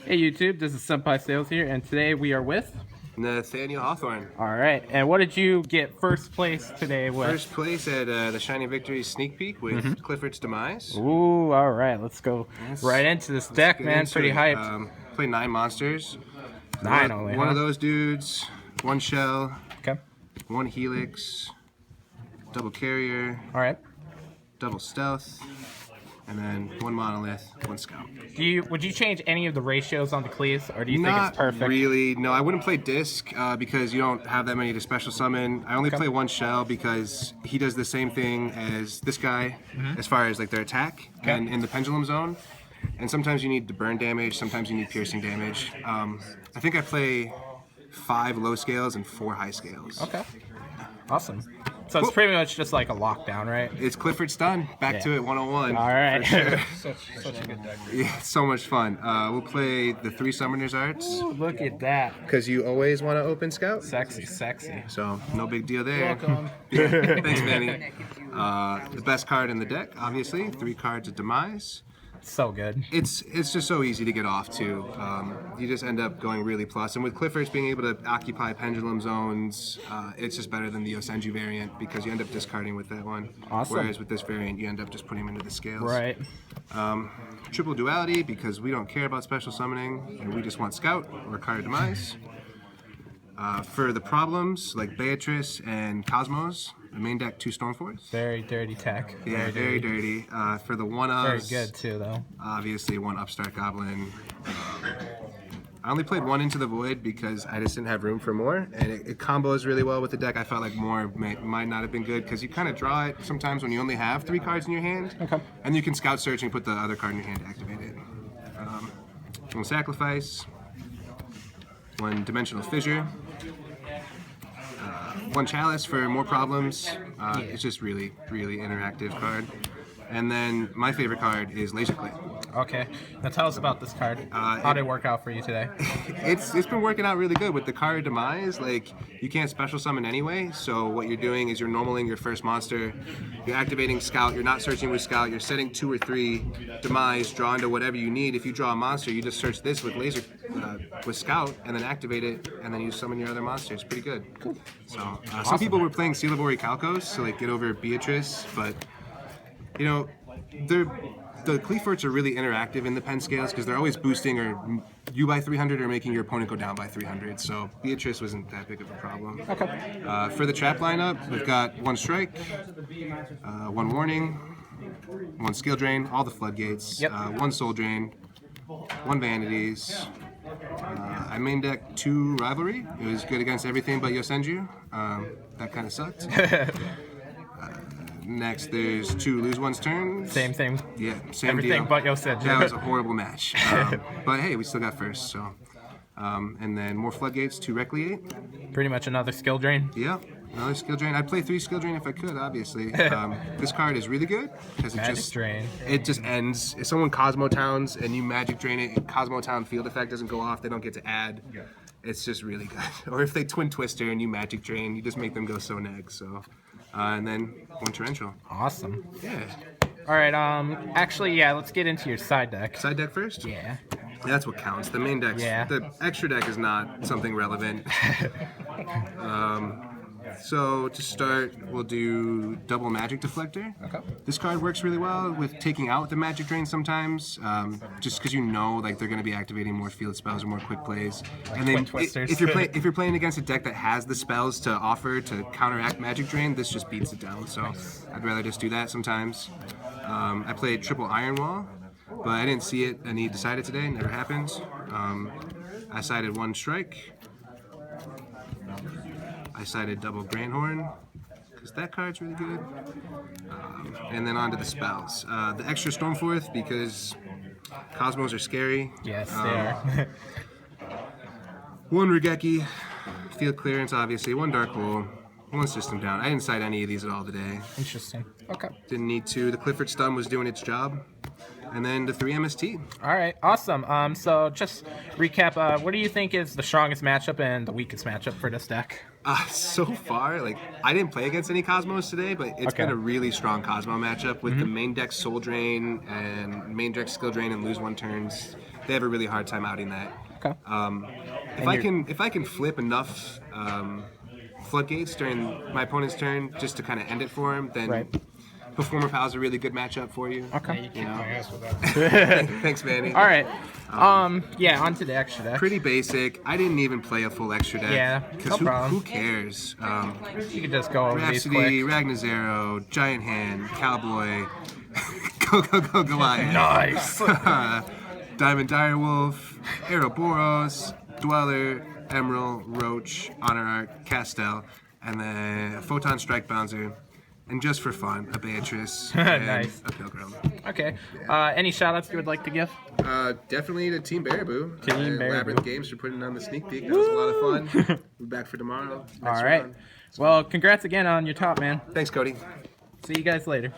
Hey YouTube, this is Senpai Sales here, and today we are with. Nathaniel Hawthorne. All right, and what did you get first place today with? First place at the Shiny Victories sneak peek with Qliphort's Demise. Ooh, all right, let's go right into this deck, man. Pretty hyped. Played 9 monsters. Nine only, One huh? of those dudes, 1 shell, Okay. 1 helix, double carrier, All right. double stealth, and then 1 monolith, 1 scout. Would you change any of the ratios on the Qliphs, or do you think Not it's perfect? really. No, I wouldn't play disc because you don't have that many to special summon. I only play 1 shell because he does the same thing as this guy as far as like their attack and in the pendulum zone. And sometimes you need to burn damage, sometimes you need piercing damage. I think I play 5 low scales and 4 high scales. Okay. Awesome. So it's pretty much just like a lockdown, right? It's Qliphort's done. Back to it 101. All right. For sure. Such a good deck. Yeah, it's so much fun. We'll play the 3 Summoners Arts. Ooh, look at that. Because you always want to open Scout. Sexy, sexy. So, no big deal there. Welcome. Yeah, thanks, Manny. The best card in the deck, obviously. 3 cards of Demise. So good. It's just so easy to get off to. You just end up going really plus. And with Qliphort's being able to occupy pendulum zones, it's just better than the Yosenju variant because you end up discarding with that one. Awesome. Whereas with this variant, you end up just putting them into the scales. Right. Triple duality because we don't care about special summoning and we just want Scout or card Demise. For the problems like Beatrice and Cosmos, the main deck 2 Stormforce. Very dirty tech. Yeah, very dirty. For the one-ups, Very good too, though. obviously 1 Upstart Goblin. I only played 1 Into the Void because I just didn't have room for more, and it combos really well with the deck. I felt like more might not have been good because you kind of draw it sometimes when you only have 3 cards in your hand, and you can Scout Search and put the other card in your hand to activate it. 1 Sacrifice, 1 Dimensional Fissure, 1 Chalice for more problems. It's just really interactive card. And then my favorite card is Laser Clay. Okay. Now tell us about this card. How did it work out for you today? It's been working out really good with the card Demise. Like, you can't special summon anyway, so what you're doing is you're normaling your first monster, you're activating Scout, you're not searching with Scout, you're setting 2 or 3 Demise, draw into whatever you need. If you draw a monster, you just search this with laser with Scout and then activate it, and then you summon your other monster. It's pretty good. Cool. So some people were playing Seal of Ori Calcos to like get over Beatrice, but you know, the Qliphorts are really interactive in the pen scales because they're always boosting or you by 300 or making your opponent go down by 300. So Beatrice wasn't that big of a problem. Okay. For the trap lineup, we've got 1 Strike, 1 Warning, 1 Skill Drain, all the floodgates, 1 Soul Drain, 1 Vanities. I main deck 2 Rivalry. It was good against everything but Yosenju. That kind of sucked. Next, there's 2 Lose One's Turns. Same thing. Yeah, same Everything deal. but Yosenju. That was a horrible match. But hey, we still got first, so. And then more Floodgates, 2 Recreate. Pretty much another skill drain. Yeah, another Skill Drain. I'd play 3 Skill Drain if I could, obviously. This card is really good because Magic Drain. It just ends. If someone Cosmo Towns and you Magic Drain it, and Cosmo Town field effect doesn't go off, they don't get to add. It's just really good. Or if they Twin Twister and you Magic Drain, you just make them go so neg. So, and then 1 Torrential. Awesome. Yeah. All right. Actually, yeah. Let's get into your side deck. Side deck first? Yeah. That's what counts. The main deck, the extra deck is not something relevant. So to start, we'll do double Magic Deflector. Okay. This card works really well with taking out the Magic Drain sometimes, just because you know like they're going to be activating more field spells or more quick plays. Like and then Twisters. if you're playing against a deck that has the spells to offer to counteract Magic Drain, this just beats it down. So I'd rather just do that sometimes. I played triple Iron Wall, but I didn't see it and he decided today. Never happened. I sided 1 Strike. I sided double Grandhorn because that card's really good. And then on to the spells. The extra Stormforth because Cosmos are scary. Yes, they are. 1 Regeki, field clearance obviously, 1 Dark Hole, 1 System Down. I didn't side any of these at all today. Interesting. Okay. Didn't need to. The Qliphort Stun was doing its job. and then the 3 MST. All right, awesome. So just recap. What do you think is the strongest matchup and the weakest matchup for this deck? So far, like, I didn't play against any Cosmos today, but it's been a really strong Cosmo matchup with the main deck Soul Drain and main deck Skill Drain and lose 1 turns. They have a really hard time outing that. Okay. If I can flip enough floodgates during my opponent's turn just to kind of end it for him, then Performer Pal is a really good matchup for you. Okay. Yeah, you kicked my ass with that. Thanks, Manny. All right. Yeah, on to the extra deck. Pretty basic. I didn't even play a full extra deck. Yeah, no problem. Who cares? You can just go over these Rhapsody, quick. Ragnazero, Giant Hand, Cowboy, Go Goliath. Nice. Diamond Direwolf, Ouroboros, Dweller, Emerald, Roach, Honor Art, Castel, and then Photon Strike Bouncer. And just for fun, a Beatrice and Nice. a Pilgrim. Okay. Any shout-outs you would like to give? Definitely to Team Baraboo. Team Baraboo. Labyrinth Games for putting on the sneak peek. That was a lot of fun. We're back for tomorrow. All right. Well, congrats again on your top, man. Thanks, Cody. See you guys later.